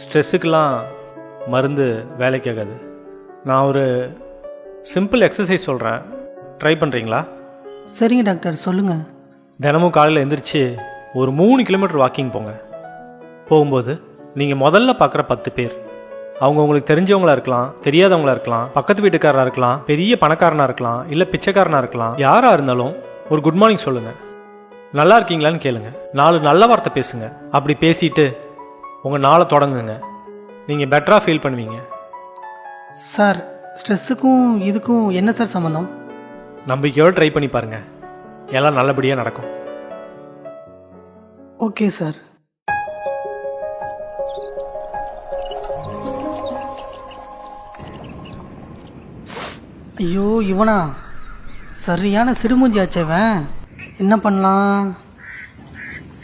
ஸ்ட்ரெஸ்ஸுக்கெல்லாம் மருந்து வேலைக்கு ஆகாது. நான் ஒரு சிம்பிள் எக்ஸசைஸ் சொல்கிறேன், ட்ரை பண்ணுறீங்களா? சரிங்க டாக்டர், சொல்லுங்கள். தினமும் காலையில் எழுந்திரிச்சு ஒரு 3 கிலோமீட்டர் வாக்கிங் போங்க. போகும்போது நீங்கள் முதல்ல பார்க்குற 10 பேர், அவங்க உங்களுக்கு தெரிஞ்சவங்களா இருக்கலாம், தெரியாதவங்களா இருக்கலாம், பக்கத்து வீட்டுக்காரராக இருக்கலாம், பெரிய பணக்காரனாக இருக்கலாம், இல்லை பிச்சைக்காரனாக இருக்கலாம். யாராக இருந்தாலும் ஒரு குட் மார்னிங் சொல்லுங்கள், நல்லா இருக்கீங்களான்னு கேளுங்க, 4 நல்ல வார்த்தை பேசுங்க. அப்படி பேசிட்டு உங்கள் நாளை தொடங்குங்க. நீங்கள் பெட்டராக ஃபீல் பண்ணுவீங்க. சார், ஸ்ட்ரெஸ்ஸுக்கும் இதுக்கும் என்ன சார் சம்மந்தம்? நம்பிக்கையோடு ட்ரை பண்ணி பாருங்கள், எல்லாம் நல்லபடியாக நடக்கும். Okay sir. ஐயோ, இவனா சரியான சிடுமூஞ்சி ஆச்சவன். என்ன பண்ணலாம்?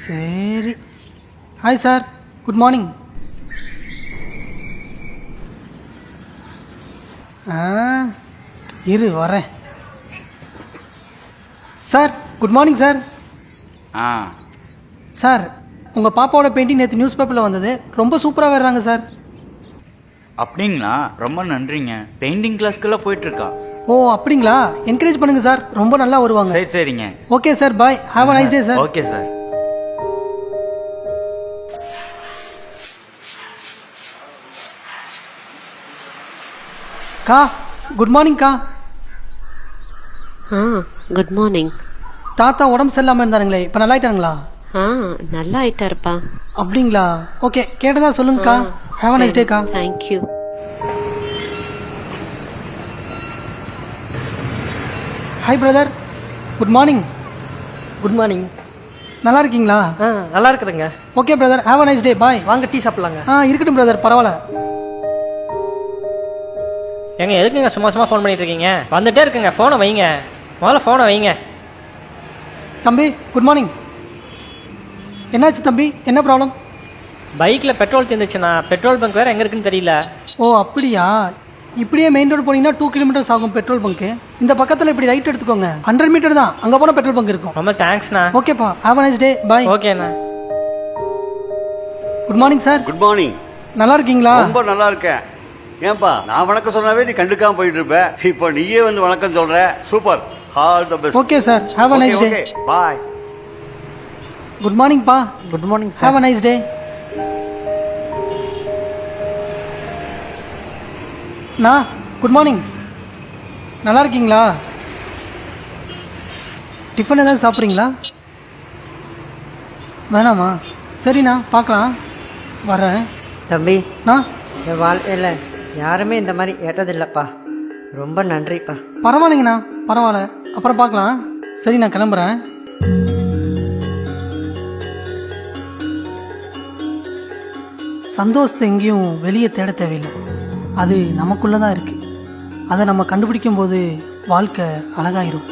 சரி. Hi sir, good morning. இரு வரேன். Sir, good morning sir. Sir, உங்கள் பாப்பாவோட பெயிண்டிங் நேற்று நியூஸ் பேப்பரில் வந்தது, ரொம்ப சூப்பராக வர்றாங்க சார். அப்படிங்களா? ரொம்ப நன்றிங்க. பெயிண்டிங் கிளாஸ்க்கெல்லாம் போயிட்டுருக்கா? ஓ அப்படிங்களா? என்கரேஜ் பண்ணுங்க சார், ரொம்ப நல்லா வருவாங்க. சரி சரிங்க. Okay sir, bye. Have a nice day sir. Okay sir. கா, குட் மார்னிங் கா. Good morning. தாத்தா உடம்பு சரியில்லாமல் இருந்தாருங்களே, இப்போ நல்லா ஆயிட்டாங்களா? நல்லா ஆயிட்டாருப்பா. அப்படிங்களா? ஓகே, கேட்டதா சொல்லுங்கக்கா. ஹேவ் அ நைஸ் டே கா. Thank you. Hi brother, good morning. Good morning. நல்லா இருக்கீங்களா? நல்லா இருக்குதுங்க. Okay brother, have a nice day, bye. வாங்க டீ சாப்பிடலாங்க. இருக்கட்டும் பிரதர், பரவாயில்ல. ஏங்க எதுக்குங்க சும்மா சும்மா ஃபோன் பண்ணிட்டு இருக்கீங்க? வந்துட்டே இருக்குங்க, ஃபோனை வைங்க, முதல்ல ஃபோனை வைங்க. தம்பி, குட் மார்னிங். என்னாச்சு தம்பி, என்ன ப்ராப்ளம்? பைக்கில் பெட்ரோல் தீர்ந்துச்சுண்ணா, பெட்ரோல் பங்க் வேறு எங்கே இருக்குன்னு தெரியல. ஓ அப்படியா? இப்படியே மெயின் ரோடு போனீங்கன்னா 2 கிலோமீட்டர்ஸ் ஆகும் பெட்ரோல் பங்க்கு. இந்த பக்கத்தில் இப்படி ரைட் எடுத்துக்கோங்க, 100 மீட்டர் தான், அங்கே போனால் பெட்ரோல் பங்க் இருக்கும். ரொம்ப தேங்க்ஸ்ண்ணா. ஓகேப்பா, ஹேவ் அ நைஸ் டே, பாய். ஓகேண்ணா. Good morning sir. Good morning. நல்லா இருக்கீங்களா? ரொம்ப நல்லா இருக்கேன். ஏன்பா, நான் வணக்கம் சொன்னாவே நீ கண்டுக்காம போயிட்டு இருப்ப, இப்போ நீயே வந்து வணக்கம் சொல்ற. Super, all the best. Okay sir, have a nice day. Bye. Good morning பா. Good morning sir. Have a nice day. நான் குட் மார்னிங். நல்லா இருக்கீங்களா? டிஃபன் ஏதாவது சாப்பிட்றீங்களா? வேணாமா? சரிண்ணா, பார்க்கலாம், வரேன். தம்பி, நான் என் வாழ்க்கையில் யாருமே இந்த மாதிரி ஏற்றதில்லைப்பா. ரொம்ப நன்றிப்பா. பரவாயில்லைங்கண்ணா, பரவாயில்ல, அப்புறம் பார்க்கலாம். சரி, நான் கிளம்புறேன். சந்தோஷத்தை எங்கேயும் வெளியே தேட தேவையில்லை, அது நமக்குள்ளே தான் இருக்குது. அதை நம்ம கண்டுபிடிக்கும் போது வாழ்க்கை அழகாயிரும்.